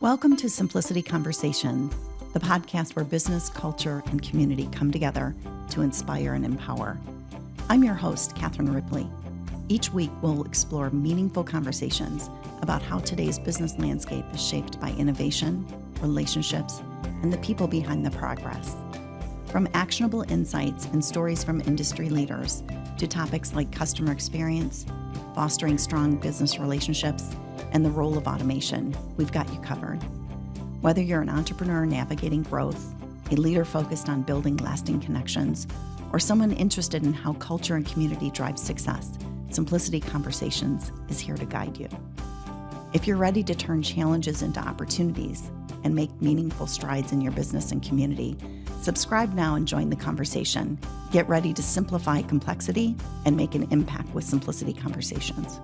Welcome to Simplicity Conversations, the podcast where business, culture, and community come together to inspire and empower. I'm your host, Catherine Ripley. Each week, we'll explore meaningful conversations about how today's business landscape is shaped by innovation, relationships, and the people behind the progress. From actionable insights and stories from industry leaders to topics like customer experience, fostering strong business relationships, and the role of automation, we've got you covered. Whether you're an entrepreneur navigating growth, a leader focused on building lasting connections, or someone interested in how culture and community drive success, Simplicity Conversations is here to guide you. If you're ready to turn challenges into opportunities and make meaningful strides in your business and community, subscribe now and join the conversation. Get ready to simplify complexity and make an impact with Simplicity Conversations.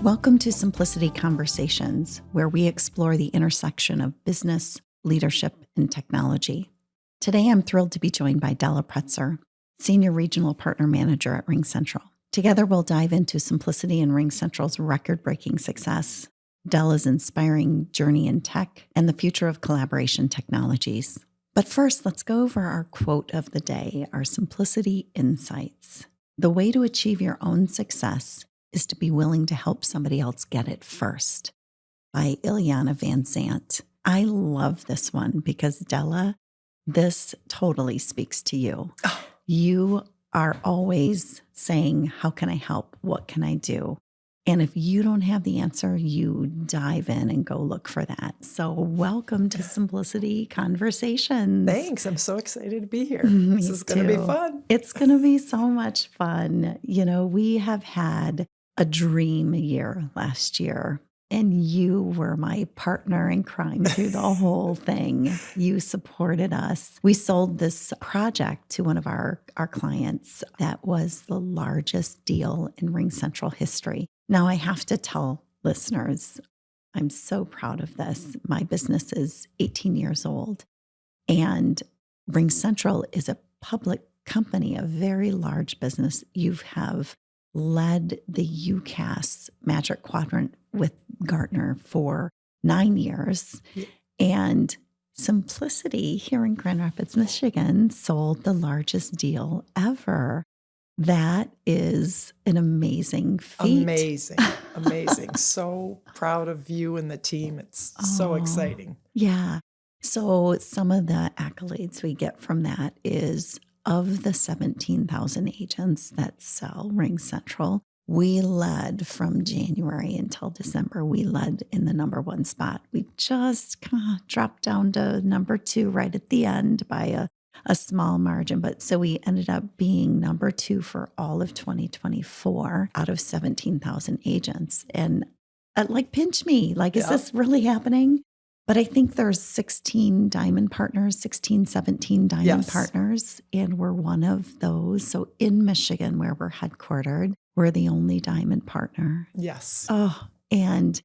Welcome to Simplicity Conversations, where we explore the intersection of business, leadership, and technology. Today, I'm thrilled to be joined by Della Pretzer, Senior Regional Partner Manager at RingCentral. Together, we'll dive into Simplicity and RingCentral's record-breaking success, Della's inspiring journey in tech, and the future of collaboration technologies. But first, let's go over our quote of the day, our Simplicity Insights. The way to achieve your own success is to be willing to help somebody else get it first, by Ileana Van Zandt. I love this one because, Della, this totally speaks to you. Oh. You are always saying, how can I help? What can I do? And if you don't have the answer, you dive in and go look for that. So welcome to Simplicity Conversations. Thanks. I'm so excited to be here. Me This is going to be fun. It's going to be so much fun. You know, we have had a dream year last year, and you were my partner in crime through the whole thing. You supported us. We sold this project to one of our clients that was the largest deal in RingCentral history. Now, I have to tell listeners, I'm so proud of this. My business is 18 years old, and RingCentral is a public company, a very large business. You have led the UCAS Magic Quadrant with Gartner for 9 years. Yeah. And Simplicity here in Grand Rapids, Michigan, sold the largest deal ever. That is an amazing feat. Amazing. So proud of you and the team. It's so exciting. Yeah. So some of the accolades we get from that is, of the 17,000 agents that sell RingCentral, we led from January until December. We led in the number one spot. We just kind of dropped down to number two right at the end by a small margin. But so we ended up being number two for all of 2024 out of 17,000 agents. And pinch me, is this really happening? But I think there's 16 diamond partners, 17 diamond partners, and we're one of those. So in Michigan, where we're headquartered, we're the only diamond partner. Yes. Oh, and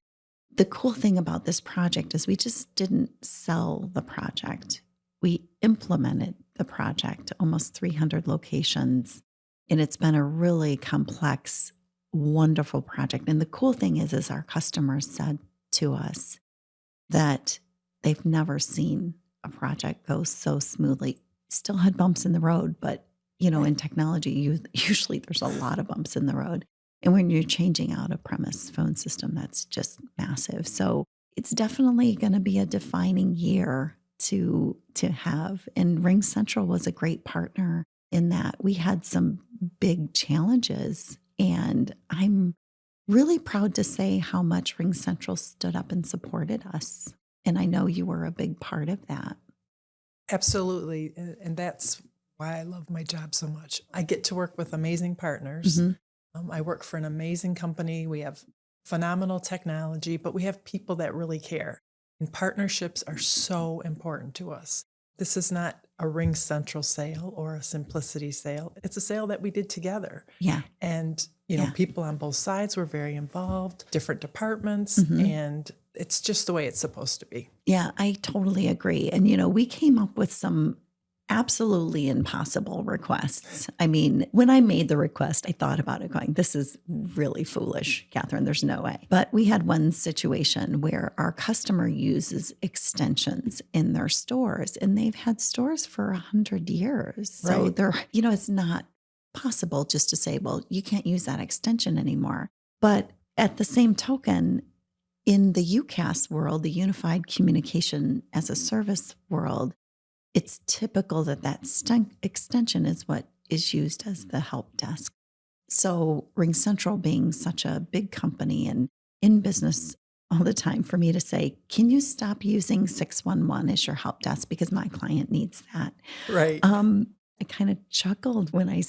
the cool thing about this project is we just didn't sell the project. We implemented the project, almost 300 locations, and it's been a really complex, wonderful project. And the cool thing is our customers said to us that they've never seen a project go so smoothly. Still had bumps in the road, but in technology, usually there's a lot of bumps in the road. And when you're changing out a premise phone system, that's just massive. So it's definitely going to be a defining year to have. And RingCentral was a great partner in that. We had some big challenges, and I'm really proud to say how much RingCentral stood up and supported us. And I know you were a big part of that. Absolutely. And that's why I love my job so much. I get to work with amazing partners. Mm-hmm. I work for an amazing company. We have phenomenal technology, but we have people that really care. And partnerships are so important to us. This is not a RingCentral sale or a Simplicity sale. It's a sale that we did together. Yeah. And people on both sides were very involved, different departments, and it's just the way it's supposed to be. Yeah, I totally agree. And, we came up with some absolutely impossible requests. I mean, when I made the request, I thought about it going, this is really foolish, Catherine. There's no way. But we had one situation where our customer uses extensions in their stores, and they've had stores for 100 years. So Right. they're, it's not possible just to say, well, you can't use that extension anymore. But at the same token, in the UCaaS world, the Unified Communication as a Service world, it's typical that extension is what is used as the help desk. So RingCentral being such a big company and in business all the time, for me to say, can you stop using 611 as your help desk because my client needs that? Right. I kind of chuckled when I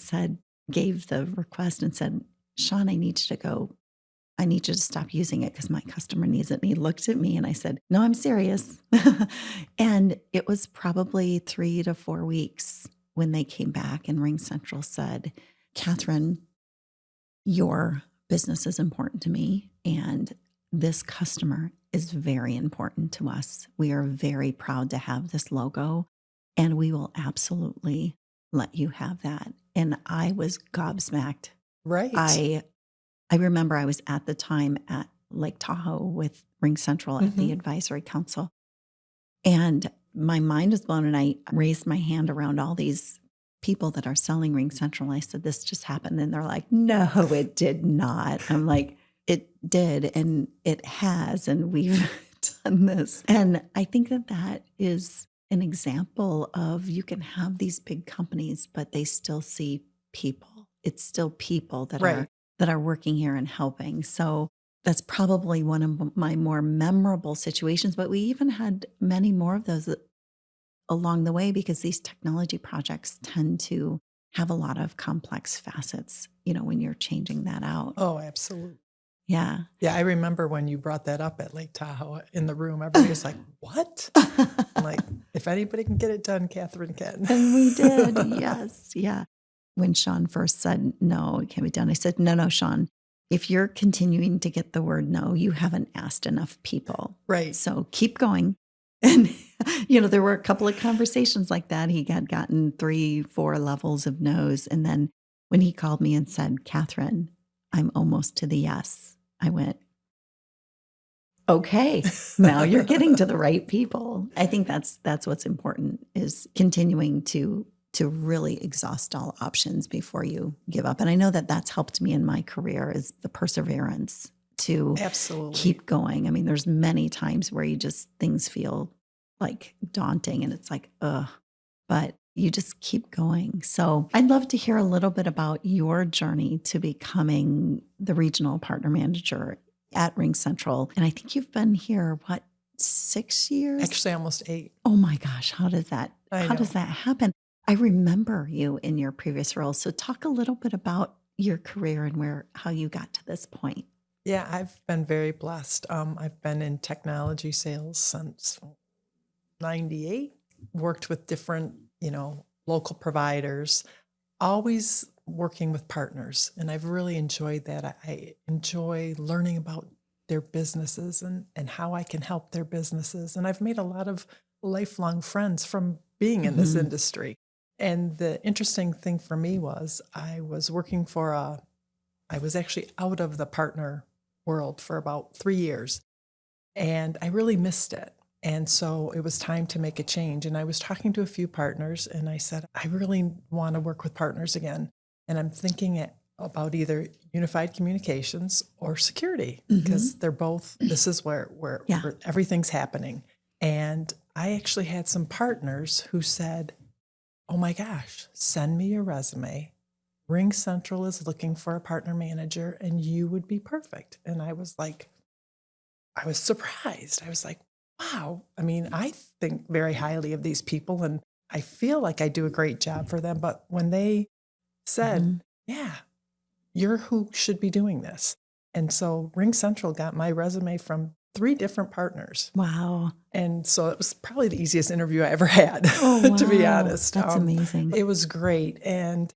gave the request and said, Sean, I need you to stop using it because my customer needs it. And he looked at me and I said, no, I'm serious. And it was probably 3 to 4 weeks when they came back and RingCentral said, Catherine, your business is important to me. And this customer is very important to us. We are very proud to have this logo and we will absolutely let you have that. And I was gobsmacked. Right. I remember I was at the time at Lake Tahoe with RingCentral at the advisory council, and my mind was blown. And I raised my hand around all these people that are selling RingCentral. I said, "This just happened," and they're like, "No, it did not." I'm like, "It did, and it has, and we've done this." And I think that is an example of you can have these big companies, but they still see people. It's still people that are working here and helping. So that's probably one of my more memorable situations, but we even had many more of those along the way because these technology projects tend to have a lot of complex facets, when you're changing that out. Oh, absolutely. Yeah. Yeah, I remember when you brought that up at Lake Tahoe in the room, everybody was like, what? I'm like, if anybody can get it done, Catherine can. And we did. Yes. Yeah. When Sean first said, no, it can't be done, I said, no, Sean, if you're continuing to get the word no, you haven't asked enough people. Right. So keep going. And, there were a couple of conversations like that. He had gotten 3-4 levels of no's. And then when he called me and said, Catherine, I'm almost to the yes, I went, okay, now you're getting to the right people. I think that's what's important, is continuing to really exhaust all options before you give up. And I know that that's helped me in my career, is the perseverance to absolutely keep going. I mean, there's many times where things feel like daunting and it's like, ugh, but you just keep going. So I'd love to hear a little bit about your journey to becoming the regional partner manager at RingCentral. And I think you've been here, 6 years? Actually, almost 8. Oh my gosh, how does that happen? I remember you in your previous role. So talk a little bit about your career and how you got to this point. Yeah, I've been very blessed. I've been in technology sales since 98, worked with different, local providers, always working with partners. And I've really enjoyed that. I enjoy learning about their businesses and how I can help their businesses. And I've made a lot of lifelong friends from being in this industry. And the interesting thing for me was I was actually out of the partner world for about 3 years, and I really missed it. And so it was time to make a change. And I was talking to a few partners and I said, I really want to work with partners again. And I'm thinking about either unified communications or security, because they're both, this is where everything's happening. And I actually had some partners who said, oh my gosh, send me your resume. RingCentral is looking for a partner manager and you would be perfect. And I was surprised. I was like, wow. I mean, I think very highly of these people and I feel like I do a great job for them. But when they said, yeah, you're who should be doing this. And so RingCentral got my resume from 3 different partners. Wow. And so it was probably the easiest interview I ever had, wow. to be honest. That's amazing. It was great. And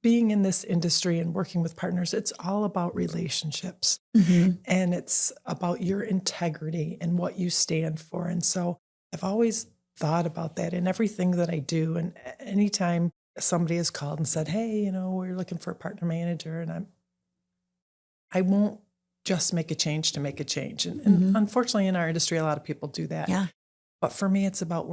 being in this industry and working with partners, it's all about relationships. And it's about your integrity and what you stand for. And so I've always thought about that in everything that I do. And anytime somebody has called and said, hey, we're looking for a partner manager, and I won't just make a change to make a change. And unfortunately, in our industry, a lot of people do that. Yeah. But for me, it's about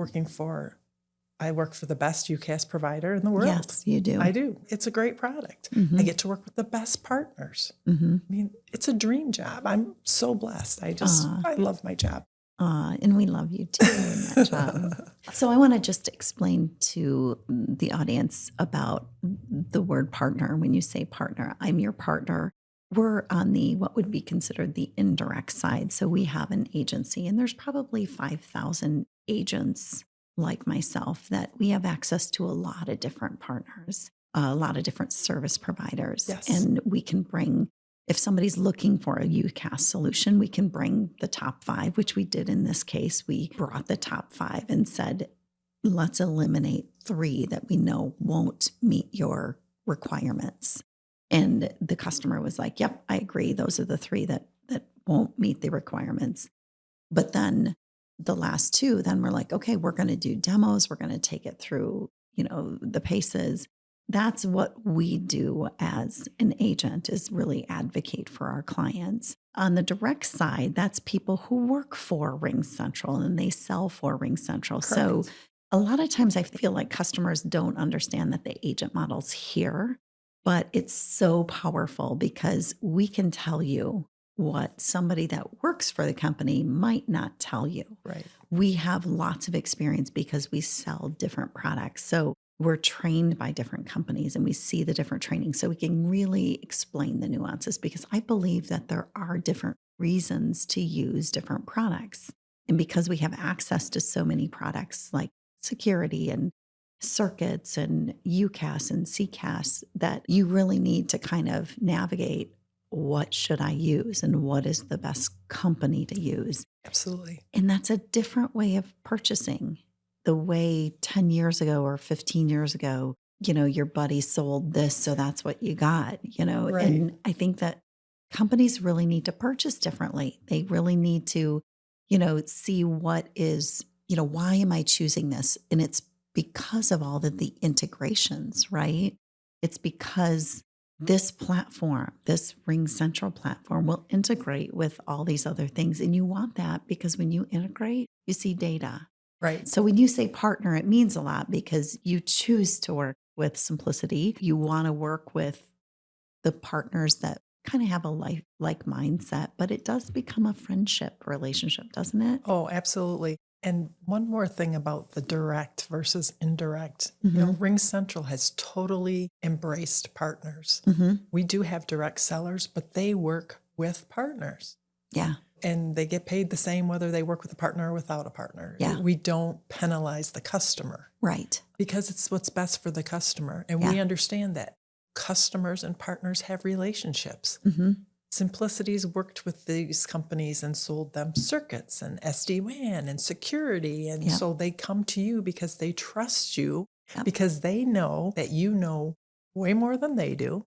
I work for the best UCaaS provider in the world. Yes, you do. I do. It's a great product. I get to work with the best partners. I mean, it's a dream job. I'm so blessed. I love my job. And we love you too in that job. So I want to just explain to the audience about the word partner. When you say partner, I'm your partner. We're on what would be considered the indirect side. So we have an agency, and there's probably 5,000 agents like myself that we have access to a lot of different partners, a lot of different service providers. Yes. And we can bring, if somebody's looking for a UCaaS solution, we can bring the top 5, which we did in this case. We brought the top 5 and said, let's eliminate 3 that we know won't meet your requirements. And the customer was like, yep, I agree. Those are the 3 that won't meet the requirements. But then the last 2, then we're like, okay, we're going to do demos. We're going to take it through, the paces. That's what we do as an agent, is really advocate for our clients. On the direct side, that's people who work for RingCentral and they sell for RingCentral. Correct. So a lot of times I feel like customers don't understand that the agent model's here, but it's so powerful because we can tell you what somebody that works for the company might not tell you. Right. We have lots of experience because we sell different products. So we're trained by different companies and we see the different training. So we can really explain the nuances, because I believe that there are different reasons to use different products. And because we have access to so many products like security and circuits and UCaaS and CCaaS, that you really need to kind of navigate, what should I use and what is the best company to use? Absolutely. And that's a different way of purchasing. The way 10 years ago or 15 years ago, your buddy sold this, so that's what you got, Right. And I think that companies really need to purchase differently. They really need to, see what is, why am I choosing this? And it's because of all of the integrations, right? It's because this platform, this RingCentral platform, will integrate with all these other things. And you want that because when you integrate, you see data. Right. So when you say partner, it means a lot because you choose to work with simplicity. You want to work with the partners that kind of have a like mindset, but it does become a friendship relationship, doesn't it? Oh, absolutely. And one more thing about the direct versus indirect. RingCentral has totally embraced partners. We do have direct sellers, but they work with partners. Yeah. And they get paid the same whether they work with a partner or without a partner. Yeah. We don't penalize the customer. Right. Because it's what's best for the customer. And we understand that customers and partners have relationships. Simplicity's worked with these companies and sold them circuits and SD-WAN and security. And so they come to you because they trust you, because they know that you know way more than they do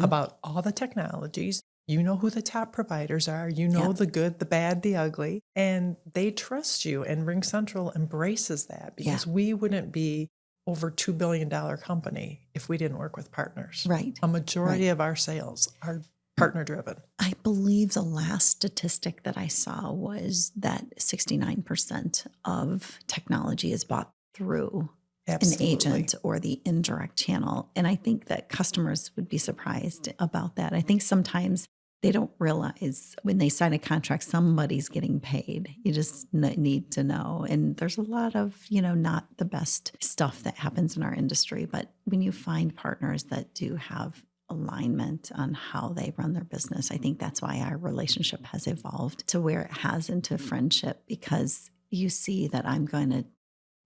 about all the technologies. You know who the top providers are. You know the good, the bad, the ugly, and they trust you. And RingCentral embraces that, because we wouldn't be over $2 billion company if we didn't work with partners. Right. A majority of our sales are partner driven. I believe the last statistic that I saw was that 69% of technology is bought through an agent or the indirect channel. And I think that customers would be surprised about that. I think sometimes they don't realize when they sign a contract, somebody's getting paid. You just need to know. And there's a lot of, not the best stuff that happens in our industry. But when you find partners that do have alignment on how they run their business, I think that's why our relationship has evolved to where it has into friendship, because you see that I'm going to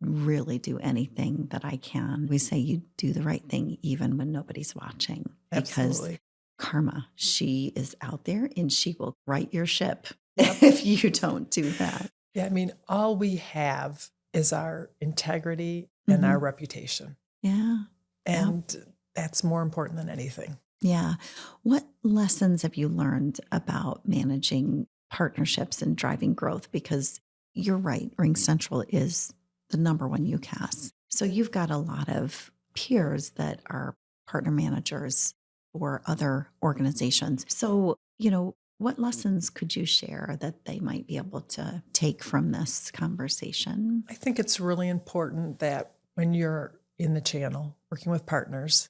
really do anything that I can. We say you do the right thing even when nobody's watching. Absolutely. Because karma, she is out there and she will right your ship if you don't do that. Yeah, I mean, all we have is our integrity and our reputation. Yeah. And that's more important than anything. Yeah. What lessons have you learned about managing partnerships and driving growth? Because you're right, RingCentral is the number one UCAS. So you've got a lot of peers that are partner managers or other organizations. So, what lessons could you share that they might be able to take from this conversation? I think it's really important that when you're in the channel working with partners,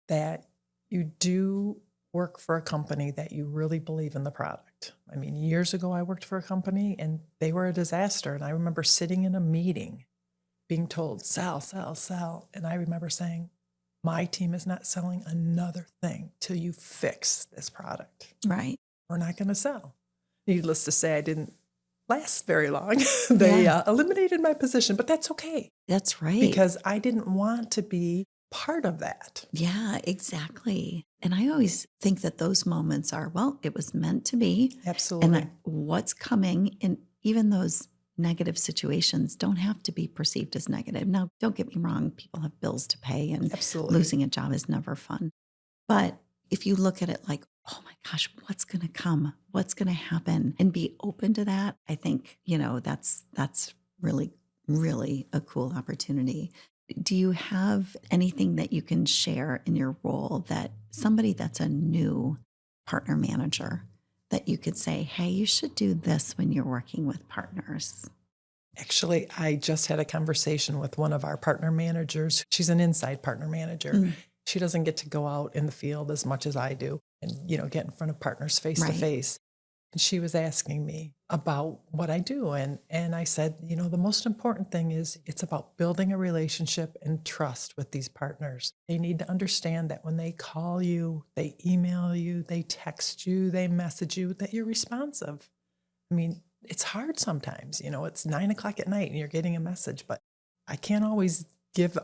that you do work for a company that you really believe in the product. I mean, years ago, I worked for a company and they were a disaster. And I remember sitting in a meeting being told, sell, sell, sell. And I remember saying, my team is not selling another thing till you fix this product. Right. We're not going to sell. Needless to say, I didn't last very long. They eliminated my position, but that's okay. That's right. Because I didn't want to be part of that. Yeah, exactly. And I always think that those moments are, well, it was meant to be. Absolutely. And that what's coming, and even those negative situations don't have to be perceived as negative. Now, don't get me wrong, people have bills to pay, and Absolutely. losing a job is never fun. But if you look at it like, oh my gosh, what's going to come? What's going to happen? And be open to that, I think, that's really, really a cool opportunity. Do you have anything that you can share in your role that somebody that's a new partner manager that you could say, hey, you should do this when you're working with partners? Actually, I just had a conversation with one of our partner managers. She's an inside partner manager. Mm. She doesn't get to go out in the field as much as I do and, get in front of partners face to face. And she was asking me about what I do. And I said, the most important thing is it's about building a relationship and trust with these partners. They need to understand that when they call you, they email you, they text you, they message you, that you're responsive. I mean, it's hard sometimes, it's 9:00 at night and you're getting a message, but I can't always give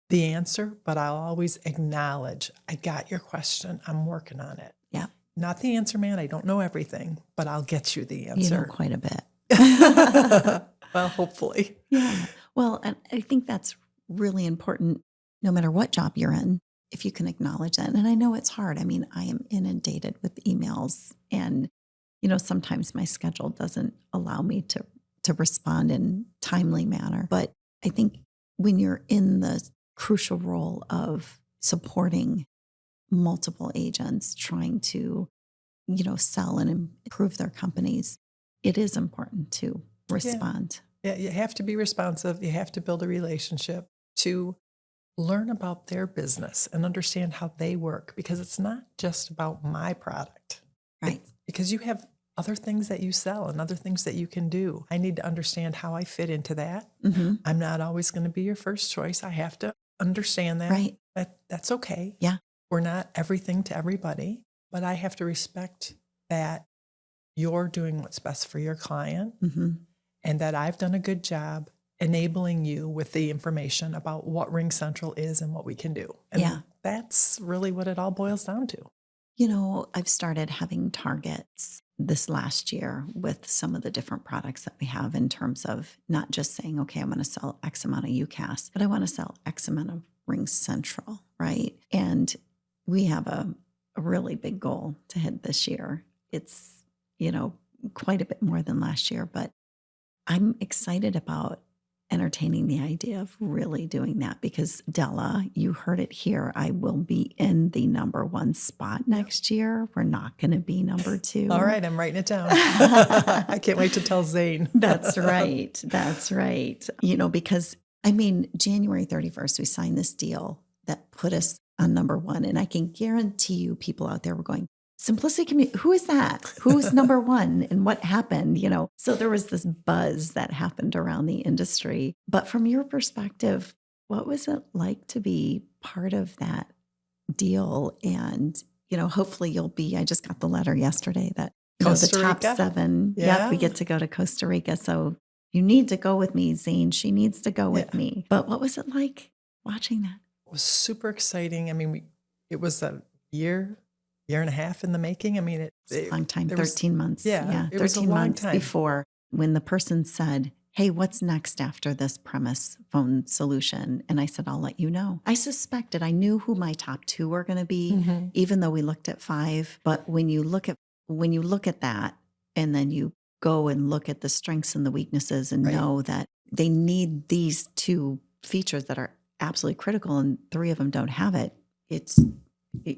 the answer, but I'll always acknowledge, I got your question. I'm working on it. Yeah. Not the answer man. I don't know everything, but I'll get you the answer. You know quite a bit. Well, hopefully. Yeah. Well, and I think that's really important no matter what job you're in, if you can acknowledge that. And I know it's hard. I mean, I am inundated with emails and, sometimes my schedule doesn't allow me to respond in timely manner. But I think when you're in the crucial role of supporting multiple agents trying to, sell and improve their companies, it is important to respond. Yeah, you have to be responsive. You have to build a relationship to learn about their business and understand how they work, because it's not just about my product. Right. Because you have other things that you sell and other things that you can do. I need to understand how I fit into that. Mm-hmm. I'm not always going to be your first choice. I have to understand that. Right. That's okay. Yeah. We're not everything to everybody, but I have to respect that you're doing what's best for your client, Mm-hmm. and that I've done a good job enabling you with the information about what RingCentral is and what we can do. And that's really what it all boils down to. I've started having targets this last year with some of the different products that we have in terms of not just saying, okay, I'm going to sell X amount of UCAS, but I want to sell X amount of RingCentral, right? And we have a really big goal to hit this year. It's, quite a bit more than last year, but I'm excited about entertaining the idea of really doing that because Della, you heard it here. I will be in the number one spot next year. We're not going to be number two. All right. I'm writing it down. I can't wait to tell Zane. That's right. That's right. Because January 31st, we signed this deal that put us on number one. And I can guarantee you people out there were going, Simplicity Community, who is that? Who's number one? And what happened? So there was this buzz that happened around the industry. But from your perspective, what was it like to be part of that deal? And, hopefully you'll be, I just got the letter yesterday that the top 7. Yeah. We get to go to Costa Rica. So you need to go with me, Zane. She needs to go with me. But what was it like watching that? It was super exciting. It was a year and a half in the making. It's a long time, 13 months. Yeah, it 13 was a long months time. before when the person said, hey, what's next after this premise phone solution? And I said, I'll let you know. I suspected, I knew who my top 2 were going to be, even though we looked at 5. But when you look at that, and then you go and look at the strengths and the weaknesses and know that they need these two features that are absolutely critical, and three of them don't have it. It's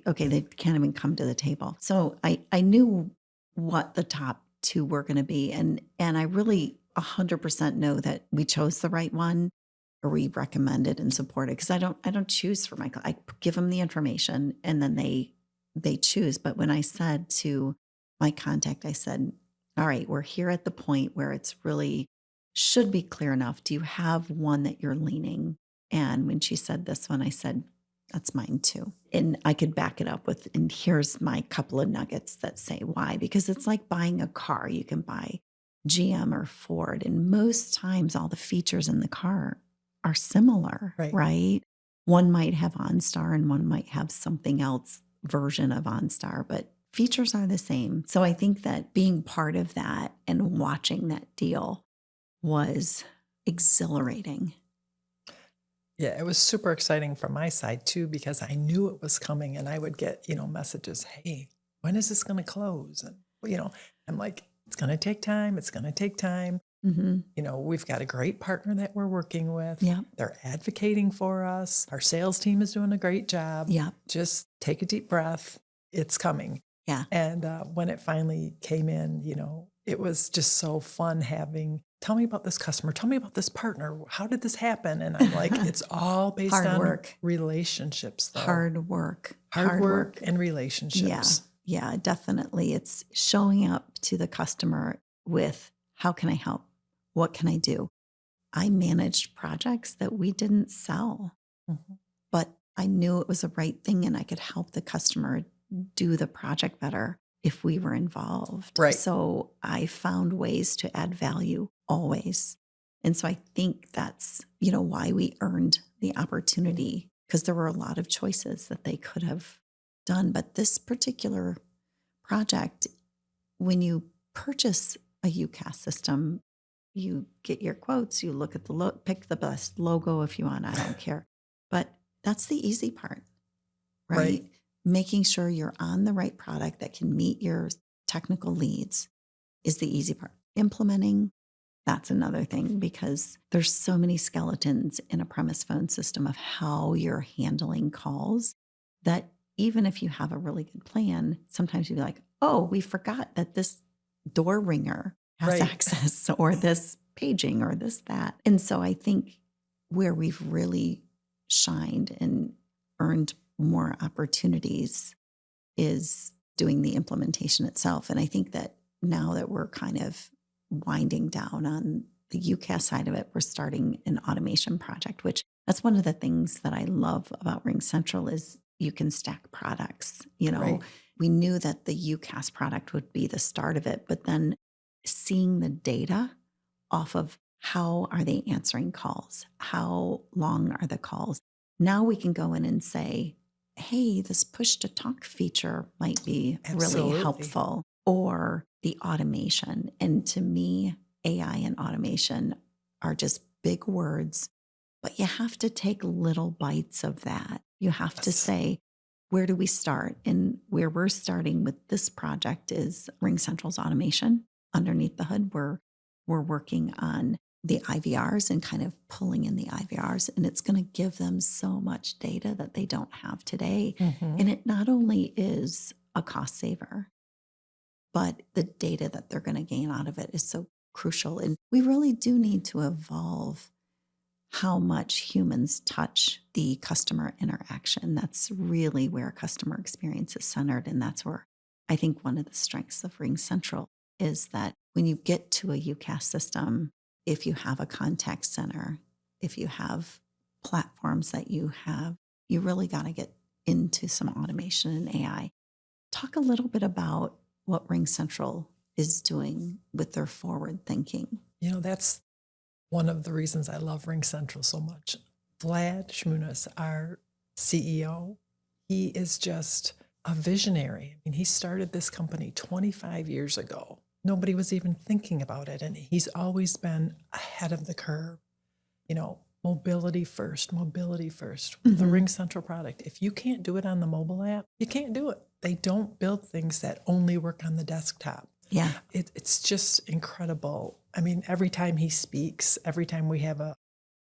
okay. They can't even come to the table. So I knew what the top two were going to be. And I really 100% know that we chose the right one, or we recommend it and support it. Cause I don't choose for my, I give them the information and then they choose. But when I said to my contact, I said, all right, we're here at the point where it's really should be clear enough. Do you have one that you're leaning? And when she said this one, I said, that's mine too. And I could back it up with, and here's my couple of nuggets that say why, because it's like buying a car. You can buy GM or Ford, and most times all the features in the car are similar, right? One might have OnStar and one might have something else version of OnStar, but features are the same. So I think that being part of that and watching that deal was exhilarating. Yeah, it was super exciting from my side too, because I knew it was coming, and I would get, messages, hey, when is this going to close? And, I'm like, it's going to take time. It's going to take time. Mm-hmm. We've got a great partner that we're working with. Yeah. They're advocating for us. Our sales team is doing a great job. Yeah. Just take a deep breath. It's coming. Yeah. And when it finally came in, it was just so fun tell me about this customer. Tell me about this partner. How did this happen? And I'm like, it's all based on work. Relationships, though. Hard work And relationships. Yeah, definitely. It's showing up to the customer with, how can I help? What can I do? I managed projects that we didn't sell, but I knew it was the right thing, and I could help the customer do the project better if we were involved. Right. So I found ways to add value always. And so I think that's, why we earned the opportunity, because there were a lot of choices that they could have done. But this particular project, when you purchase a UCaaS system, you get your quotes, you look at the pick the best logo if you want, I don't care. But that's the easy part, right? Making sure you're on the right product that can meet your technical needs is the easy part. Implementing, that's another thing, because there's so many skeletons in a premise phone system of how you're handling calls that even if you have a really good plan, sometimes you'll be like, oh, we forgot that this door ringer has access, or this paging, or this, that. And so I think where we've really shined and earned more opportunities is doing the implementation itself. And I think that now that we're kind of winding down on the UCaaS side of it, we're starting an automation project, which that's one of the things that I love about RingCentral is you can stack products. We knew that the UCaaS product would be the start of it, but then seeing the data off of how are they answering calls? How long are the calls? Now we can go in and say, hey, this push to talk feature might be really helpful, or the automation. And to me, AI and automation are just big words, but you have to take little bites of that. You have to say, where do we start? And where we're starting with this project is RingCentral's automation. Underneath the hood, we're working on the IVRs and kind of pulling in the IVRs, and it's going to give them so much data that they don't have today. And it not only is a cost saver, but the data that they're going to gain out of it is so crucial. And we really do need to evolve how much humans touch the customer interaction. That's really where customer experience is centered. And that's where I think one of the strengths of RingCentral is that when you get to a UCaaS system, if you have a contact center, if you have platforms that you really got to get into some automation and AI. Talk a little bit about what RingCentral is doing with their forward thinking. That's one of the reasons I love RingCentral so much. Vlad Shmunis, our CEO, he is just a visionary. He started this company 25 years ago. Nobody was even thinking about it, and he's always been ahead of the curve. Mobility first. The RingCentral product. If you can't do it on the mobile app, you can't do it. They don't build things that only work on the desktop. Yeah. It's just incredible. I mean, every time he speaks, every time we have a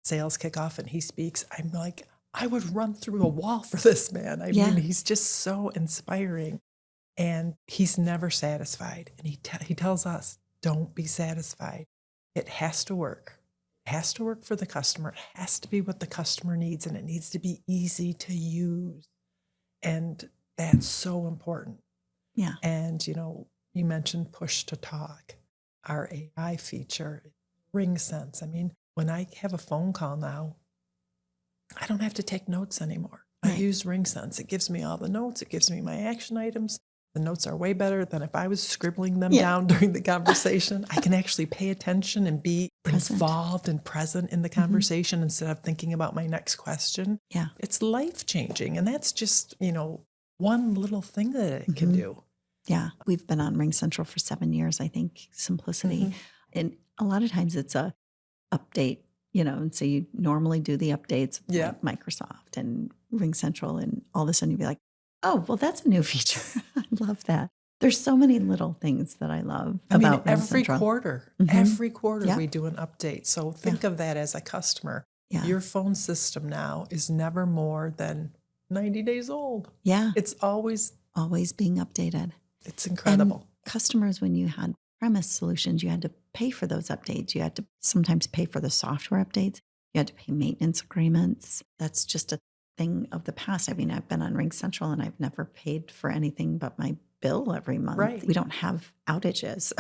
sales kickoff and he speaks, I'm like, I would run through a wall for this man. I Yeah. mean, he's just so inspiring, and he's never satisfied. And he tells us, don't be satisfied. It has to work. It has to work for the customer. It has to be what the customer needs, and it needs to be easy to use. And that's so important. Yeah. And, you mentioned push to talk, our AI feature, RingSense. I mean, when I have a phone call now, I don't have to take notes anymore. I Right. use RingSense. It gives me all the notes. It gives me my action items. The notes are way better than if I was scribbling them Yeah. down during the conversation. I can actually pay attention and be Present. involved and present in the conversation instead of thinking about my next question. Yeah. It's life-changing. And that's just, one little thing that it can do. Yeah. We've been on RingCentral for 7 years, I think, simplicity. And a lot of times it's a update, and so you normally do the updates with Yeah. like Microsoft and RingCentral, and all of a sudden you'd be like, oh, well, that's a new feature. I love that. There's so many little things that I love about every RingCentral. quarter, Yeah. we do an update. So think of that as a customer. Yeah. Your phone system now is never more than 90 days old. Yeah. It's always Being updated. It's incredible. And customers, when you had premise solutions, you had to pay for those updates. You had to sometimes pay for the software updates. You had to pay maintenance agreements. That's just a thing of the past. I mean, I've been on RingCentral and I've never paid for anything but my bill every month. Right. We don't have outages.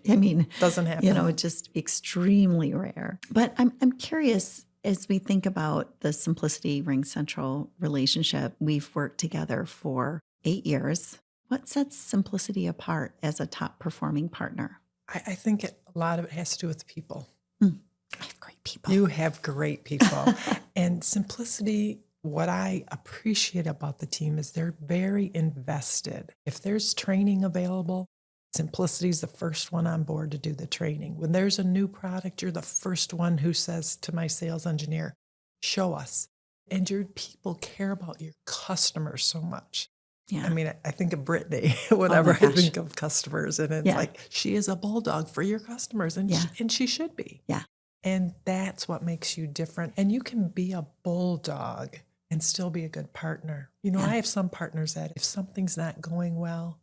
I mean, Doesn't happen. it's just extremely rare. But I'm curious, as we think about the Simplicity RingCentral relationship, we've worked together for 8 years. What sets Simplicity apart as a top performing partner? I think a lot of it has to do with people. I have great people. You have great people. And Simplicity, what I appreciate about the team is they're very invested. If there's training available, Simplicity is the first one on board to do the training. When there's a new product, you're the first one who says to my sales engineer, show us. And your people care about your customers so much. Yeah. I mean, I think of Brittany whenever I gosh. think of customers, and it's like, she is a bulldog for your customers, and, she should be. Yeah. And that's what makes you different. And you can be a bulldog and still be a good partner. I have some partners that if something's not going well,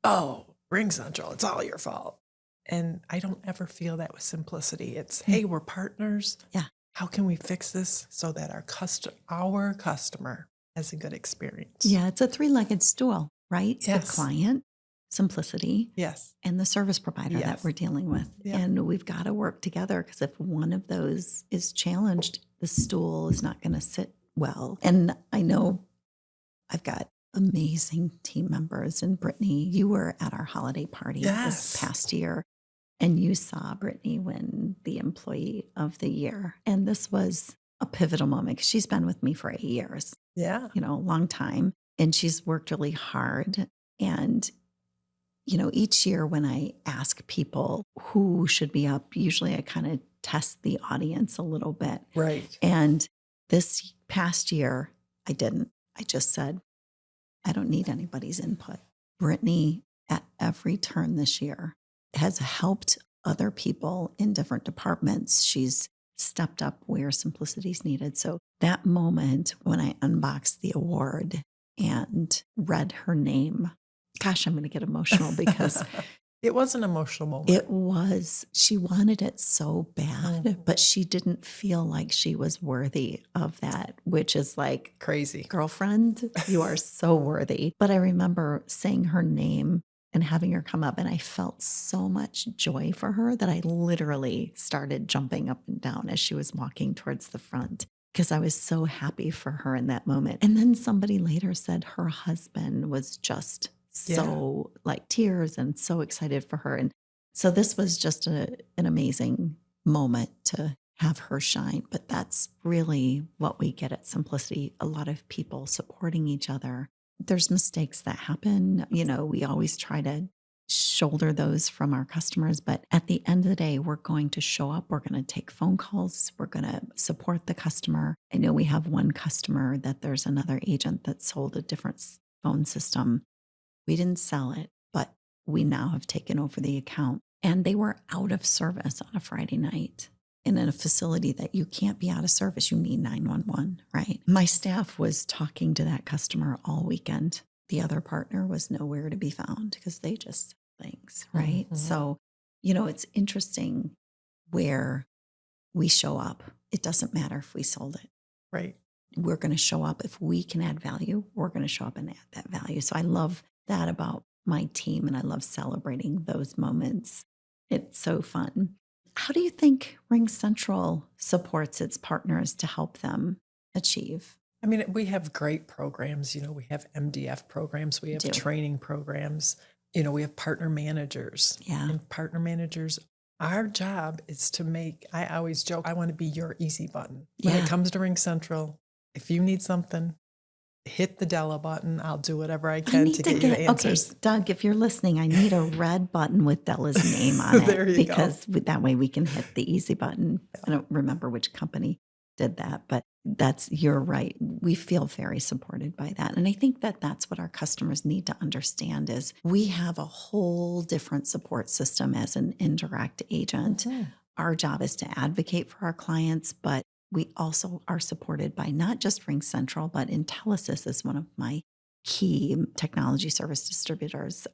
oh, RingCentral, it's all your fault. And I don't ever feel that with Simplicity. It's, hey, we're partners. Yeah. How can we fix this so that our customer has a good experience? Yeah, it's a three-legged stool, right? Yes. The client, Simplicity, Yes. and the service provider that we're dealing with. Yeah. And we've got to work together, because if one of those is challenged, the stool is not going to sit well. And I know I've got amazing team members. And Brittany, you were at our holiday party this past year, and you saw Brittany win the Employee of the Year. And this was a pivotal moment, because she's been with me for 8 years. Yeah. A long time. And she's worked really hard. And, each year when I ask people who should be up, usually I kind of test the audience a little bit. Right. And this past year, I didn't. I just said, I don't need anybody's input. Brittany, at every turn this year, has helped other people in different departments. She's stepped up where Simplicity's needed. So that moment when I unboxed the award and read her name, gosh, I'm going to get emotional, because it was an emotional moment. it was. She wanted it so bad, but she didn't feel like she was worthy of that, which is like, crazy. Girlfriend, you are so worthy. But I remember saying her name and having her come up, and I felt so much joy for her that I literally started jumping up and down as she was walking towards the front, because I was so happy for her in that moment. And then somebody later said her husband was just so like tears and so excited for her. And so this was just an amazing moment to have her shine. But that's really what we get at Simplicity. A lot of people supporting each other. There's mistakes that happen. We always try to shoulder those from our customers. But at the end of the day, we're going to show up. We're going to take phone calls. We're going to support the customer. I know we have one customer that there's another agent that sold a different phone system. We didn't sell it, but we now have taken over the account. and they were out of service on a Friday night. And in a facility that you can't be out of service, you need 911, right? My staff was talking to that customer all weekend. The other partner was nowhere to be found because they just things, right? Mhm. So, it's interesting where we show up. It doesn't matter if we sold it. Right. We're going to show up. If we can add value, we're going to show up and add that value. So I love that about my team, and I love celebrating those moments. It's so fun. How do you think RingCentral supports its partners to help them achieve? I mean, we have great programs. We have MDF programs, we have Do. training programs, we have partner managers. Yeah. And partner managers, our job is to make, I always joke, I want to be your easy button. When Yeah. it comes to RingCentral, if you need something, hit the Della button. I'll do whatever I can to get you the answers. Okay, Doug, if you're listening, I need a red button with Della's name on it. There you go. Because that way we can hit the easy button. I don't remember which company did that, but you're right. We feel very supported by that. And I think that that's what our customers need to understand is we have a whole different support system as an indirect agent. Mhm. Our job is to advocate for our clients, but we also are supported by not just RingCentral, but Intelisys is one of my key technology service distributors.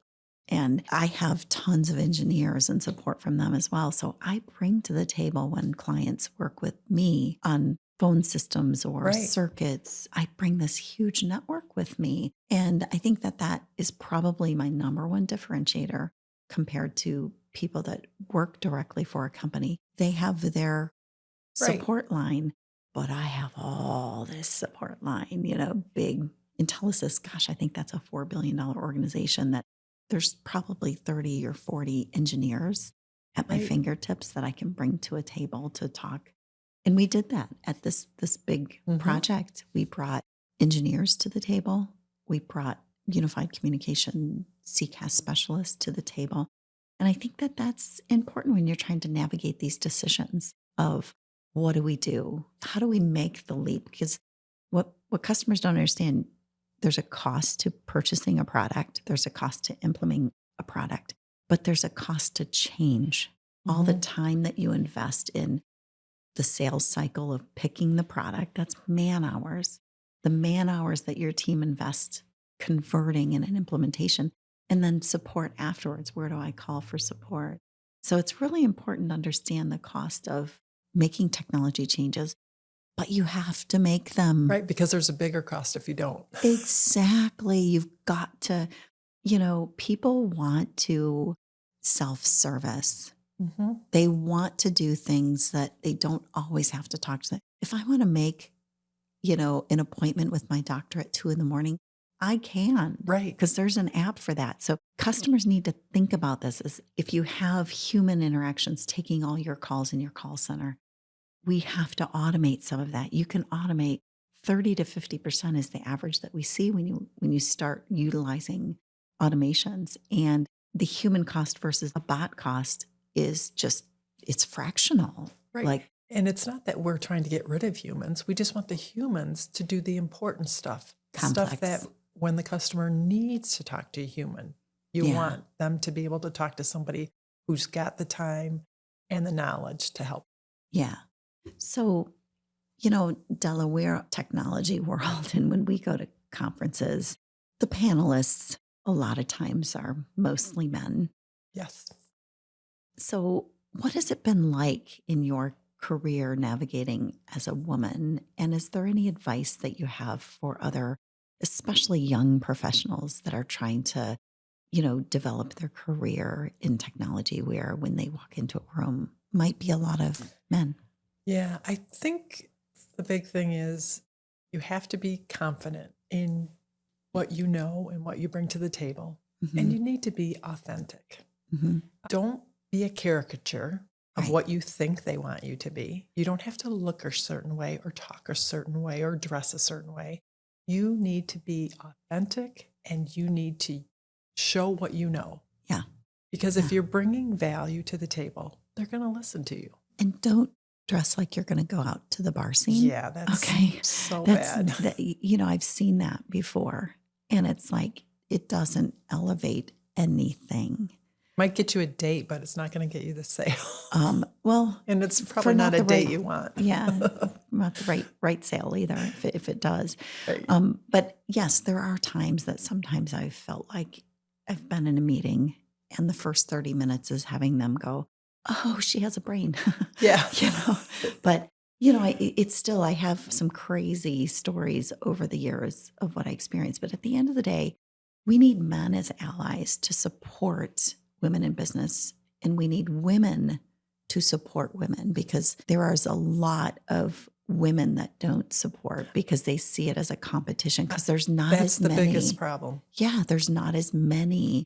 And I have tons of engineers and support from them as well. So I bring to the table when clients work with me on phone systems or Right. circuits, I bring this huge network with me. And I think that that is probably my number one differentiator compared to people that work directly for a company. They have their Right. support line, but I have all this support line, big Intelisys. Gosh, I think that's a $4 billion organization that there's probably 30 or 40 engineers at my Right. fingertips that I can bring to a table to talk. And we did that at this big Mhm. project. We brought engineers to the table. We brought unified communication CCAS specialists to the table. And I think that that's important when you're trying to navigate these decisions of what do we do? How do we make the leap? Because what customers don't understand, there's a cost to purchasing a product. There's a cost to implementing a product, but there's a cost to change. All the Mhm. time that you invest in the sales cycle of picking the product, that's man hours. The man hours that your team invests converting in an implementation, and then support afterwards. Where do I call for support? So it's really important to understand the cost of making technology changes, but you have to make them. Right. Because there's a bigger cost if you don't. Exactly. You've got to, people want to self-service. Mhm. They want to do things that they don't always have to talk to them. If I want to make, an appointment with my doctor at 2 a.m, I can. Right. Because there's an app for that. So customers need to think about this as if you have human interactions taking all your calls in your call center, we have to automate some of that. You can automate 30 to 50% is the average that we see when you start utilizing automations. And the human cost versus a bot cost is it's fractional. Right. Like, And it's not that we're trying to get rid of humans. We just want the humans to do the important stuff. Complex. Stuff that when the customer needs to talk to a human, you Yeah. want them to be able to talk to somebody who's got the time and the knowledge to help. yeah. So, Della, we're a technology world. And when we go to conferences, the panelists a lot of times are mostly men. Yes. So, what has it been like in your career navigating as a woman? And is there any advice that you have for other, especially young professionals that are trying to, develop their career in technology where when they walk into a room might be a lot of men? Yeah. I think the big thing is you have to be confident in what you know and what you bring to the table. And you need to be authentic. Mhm. Don't be a caricature of Right. what you think they want you to be. You don't have to look a certain way or talk a certain way or dress a certain way. You need to be authentic and you need to show what you know. Yeah. Because if you're bringing value to the table, they're going to listen to you. And don't dress like you're going to go out to the bar scene. Yeah, that's Okay. so That's, bad. I've seen that before. And it's like, it doesn't elevate anything. Might get you a date, but it's not going to get you the sale. Well, And it's for probably not a the date right, you want. yeah, not the right sale either, if it does. Right. But yes, there are times that sometimes I've felt like I've been in a meeting and the first 30 minutes is having them go, "Oh, she has a brain," Yeah. you know. But it's still, I have some crazy stories over the years of what I experienced. But at the end of the day, we need men as allies to support women in business, and we need women to support women, because there is a lot of women that don't support because they see it as a competition, because there's not That's as the many. biggest problem. Yeah, there's not as many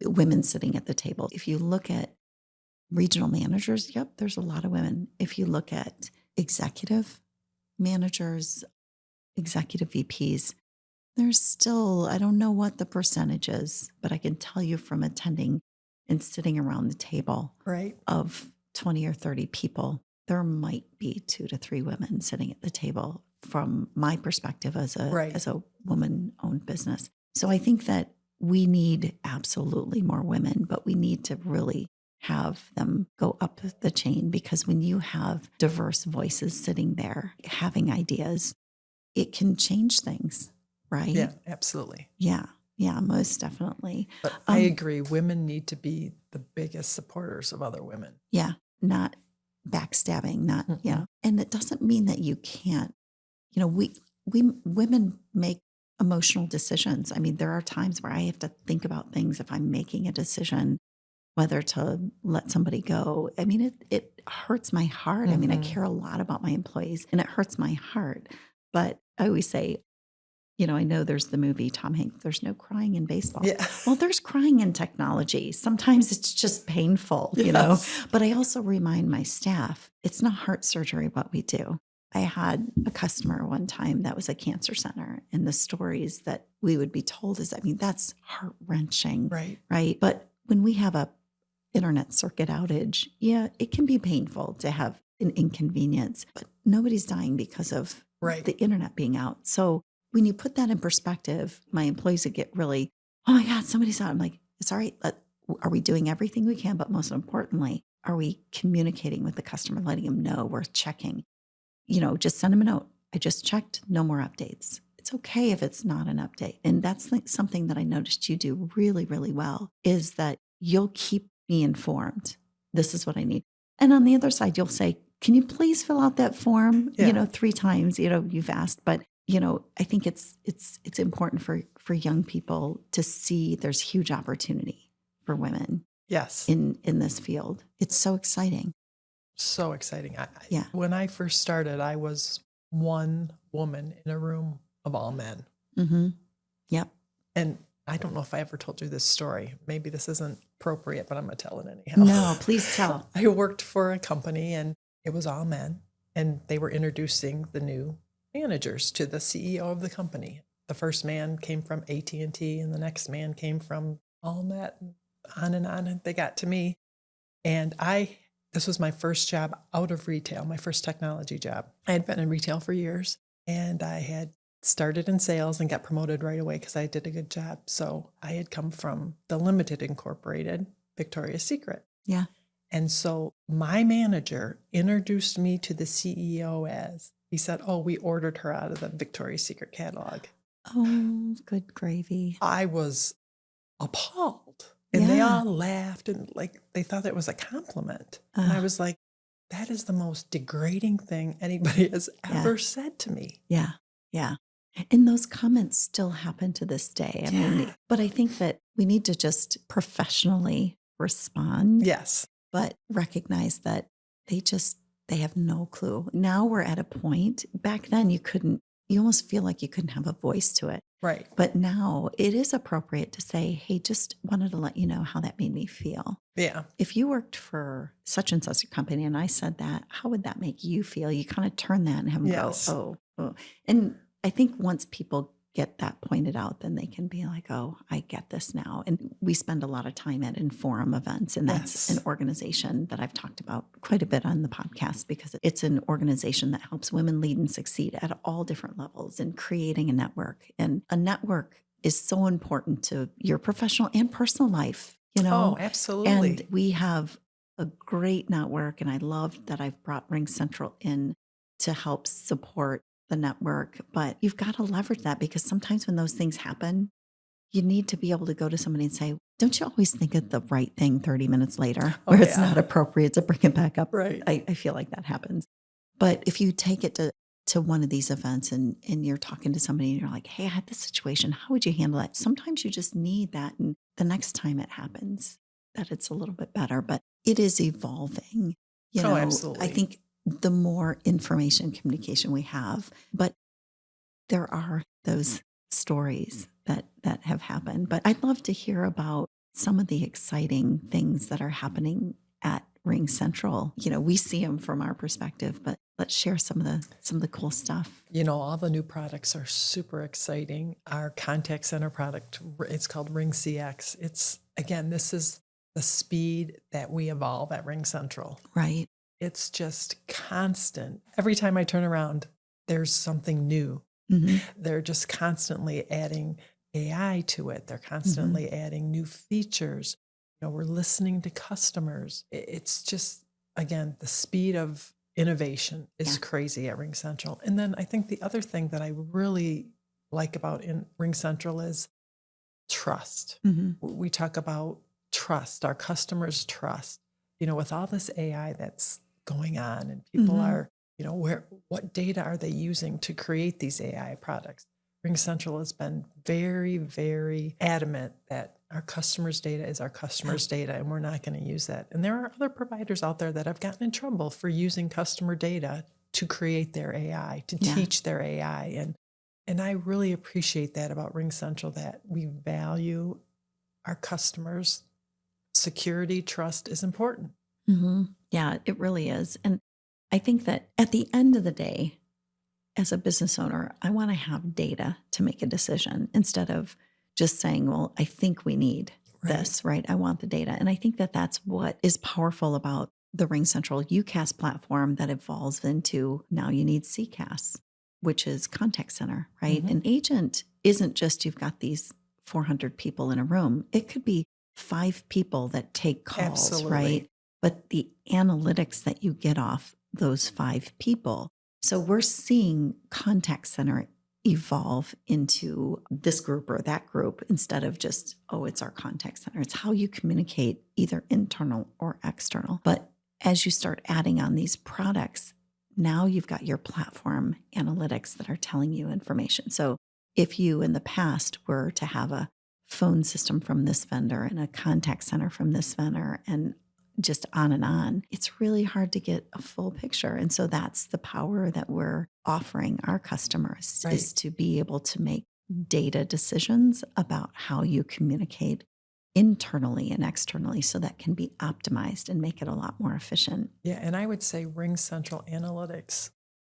women sitting at the table. If you look at regional managers, yep, there's a lot of women. If you look at executive managers, executive VPs, there's still, I don't know what the percentage is, but I can tell you from attending and sitting around the table Right. of 20 or 30 people, there might be 2 to 3 women sitting at the table from my perspective as Right. a woman-owned business. So I think that we need absolutely more women, but we need to really have them go up the chain, because when you have diverse voices sitting there having ideas, it can change things, right? Yeah, absolutely. Yeah, most definitely. But I agree. Women need to be the biggest supporters of other women. Yeah, not backstabbing, not, and it doesn't mean that you can't, we women make emotional decisions. I mean, there are times where I have to think about things if I'm making a decision, whether to let somebody go. I mean, it hurts my heart. I mean, I care a lot about my employees and it hurts my heart. But I always say, I know there's the movie Tom Hanks, there's no crying in baseball. Yeah. Well, there's crying in technology. Sometimes it's just painful, Yes. but I also remind my staff, it's not heart surgery what we do. I had a customer one time that was a cancer center, and the stories that we would be told is, I mean, that's heart-wrenching, right? But when we have a internet circuit outage, yeah, it can be painful to have an inconvenience, but nobody's dying because of the internet being out. So when you put that in perspective, my employees would get really, "Oh my God, somebody's out." I'm like, "It's all right. Are we doing everything we can? But most importantly, are we communicating with the customer, letting them know we're checking? Just send them a note. I just checked, no more updates." It's okay if it's not an update. And that's something that I noticed you do really, really well, is that you'll keep me informed. This is what I need. And on the other side, you'll say, "Can you please fill out that form?" 3 times, you've asked, but I think it's important for young people to see there's huge opportunity for women. Yes. In this field. It's so exciting. So exciting. Yeah. When I first started, I was one woman in a room of all men. Mm-hmm. Yep. And I don't know if I ever told you this story. Maybe this isn't appropriate, but I'm going to tell it anyhow. No, please tell. I worked for a company and it was all men, and they were introducing the new managers to the CEO of the company. The first man came from AT&T and the next man came from AllNet, and on and they got to me. And this was my first job out of retail, my first technology job. I had been in retail for years, and I had started in sales and got promoted right away because I did a good job. So I had come from the Limited Incorporated, Victoria's Secret. Yeah. And so my manager introduced me to the CEO as, he said, "Oh, we ordered her out of the Victoria's Secret catalog." Oh, good gravy. I was appalled. And they all laughed and they thought it was a compliment. And I was like, that is the most degrading thing anybody has ever said to me. Yeah. Yeah. And those comments still happen to this day. I mean, but I think that we need to just professionally respond. Yes. But recognize that they have no clue. Now we're at a point, back then you almost feel like you couldn't have a voice to it. Right. But now it is appropriate to say, "Hey, just wanted to let you know how that made me feel." Yeah. If you worked for such and such a company and I said that, how would that make you feel? You kind of turn that and have them go, oh. And I think once people get that pointed out, then they can be like, "Oh, I get this now." And we spend a lot of time at Inforum events, and that's an organization that I've talked about quite a bit on the podcast, because it's an organization that helps women lead and succeed at all different levels in creating a network. And a network is so important to your professional and personal life. you Oh, know? And absolutely. we have a great network, and I love that I've brought RingCentral in to help support the network. But you've got to leverage that because sometimes when those things happen, you need to be able to go to somebody and say, don't you always think of the right thing 30 minutes later Oh, where it's yeah. not appropriate to bring it back up? Right. I feel like that happens. But if you take it to one of these events and you're talking to somebody and you're like, hey, I had this situation. How would you handle it? Sometimes you just need that. And the next time it happens, that it's a little bit better. But it is evolving. Oh, I absolutely. think the more information communication we have, but there are those stories that have happened. But I'd love to hear about some of the exciting things that are happening at Ring Central. We see them from our perspective, but let's share some of the cool stuff. All the new products are super exciting. Our contact center product, it's called Ring CX. Again, this is the speed that we evolve at Ring Central. Right. It's just constant. Every time I turn around, there's something new. Mm-hmm. They're just constantly adding AI to it. They're constantly adding new features. We're listening to customers. It's just, again, the speed of innovation is crazy at RingCentral. And then I think the other thing that I really like about in RingCentral is trust. Mm-hmm. We talk about trust, our customers' trust. With all this AI that's going on and people are, what data are they using to create these AI products? RingCentral has been very, very adamant that our customers' data is our customers' data, and we're not going to use that. And there are other providers out there that have gotten in trouble for using customer data to create their AI, to teach their AI. And I really appreciate that about RingCentral, that we value our customers. Security, trust is important. Mm-hmm. Yeah, it really is. And I think that at the end of the day, as a business owner, I want to have data to make a decision instead of just saying, well, I think we need this, right? I want the data. And I think that that's what is powerful about the RingCentral UCaaS platform that evolves into now you need CCaaS, which is contact center, right? An agent isn't just you've got these 400 people in a room. It could be 5 people that take calls, Absolutely. right? But the analytics that you get off those 5 people. So we're seeing contact center evolve into this group or that group instead of just, oh, it's our contact center. It's how you communicate, either internal or external. But as you start adding on these products, now you've got your platform analytics that are telling you information. So if you in the past were to have a phone system from this vendor and a contact center from this vendor and just on, it's really hard to get a full picture. And so that's the power that we're offering our customers is to be able to make data decisions about how you communicate internally and externally so that can be optimized and make it a lot more efficient. Yeah, and I would say RingCentral analytics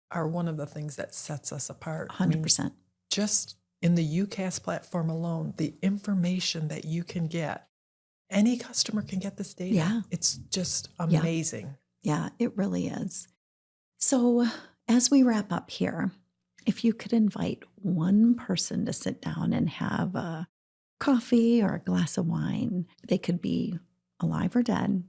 are one of the things that sets us apart. 100%. Just in the UCaaS platform alone, the information that you can get, any customer can get this data. Yeah. It's just amazing. Yeah, it really is. So as we wrap up here, if you could invite one person to sit down and have a coffee or a glass of wine, they could be alive or dead,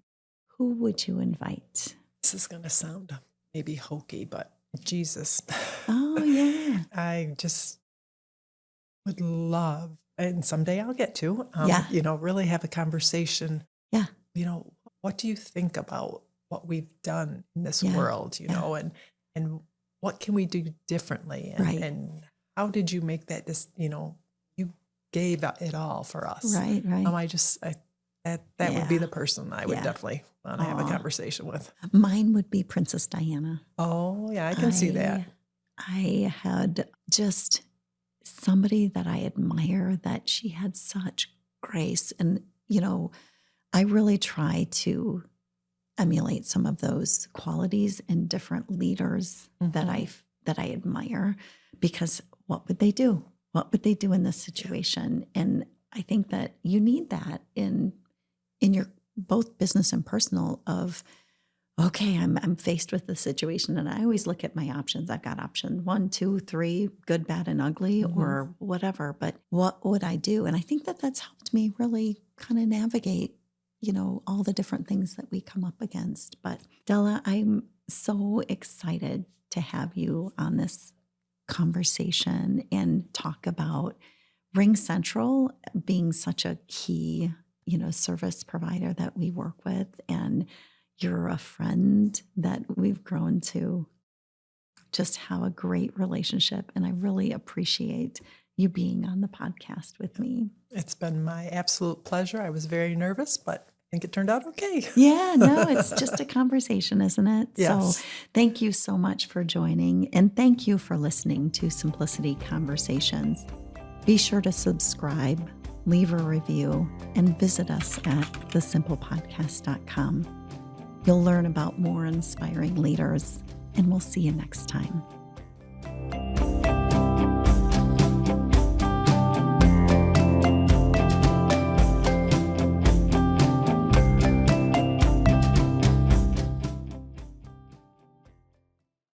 who would you invite? This is going to sound maybe hokey, but Jesus. Oh, yeah. I just would love, and someday I'll get to, really have a conversation. Yeah. What do you think about what we've done in this world, and what can we do differently? And how did you make that, you gave it all for us. Right. That would be the person I would definitely want to have a conversation with. Mine would be Princess Diana. Oh, yeah, I can see that. I had just somebody that I admire, that she had such grace. And, I really try to emulate some of those qualities in different leaders that I admire, because what would they do? What would they do in this situation? And I think that you need that in your both business and personal of, okay, I'm faced with the situation, and I always look at my options. I've got option 1, 2, 3, good, bad, and ugly, or whatever. But what would I do? And I think that that's helped me really kind of navigate, all the different things that we come up against. But Della, I'm so excited to have you on this conversation and talk about RingCentral being such a key, service provider that we work with. And you're a friend that we've grown to just have a great relationship. And I really appreciate you being on the podcast with me. It's been my absolute pleasure. I was very nervous, but I think it turned out okay. Yeah, no, it's just a conversation, isn't it? Yes. So thank you so much for joining. And thank you for listening to Simplicity Conversations. Be sure to subscribe, leave a review, and visit us at thesimplepodcast.com. You'll learn about more inspiring leaders, and we'll see you next time.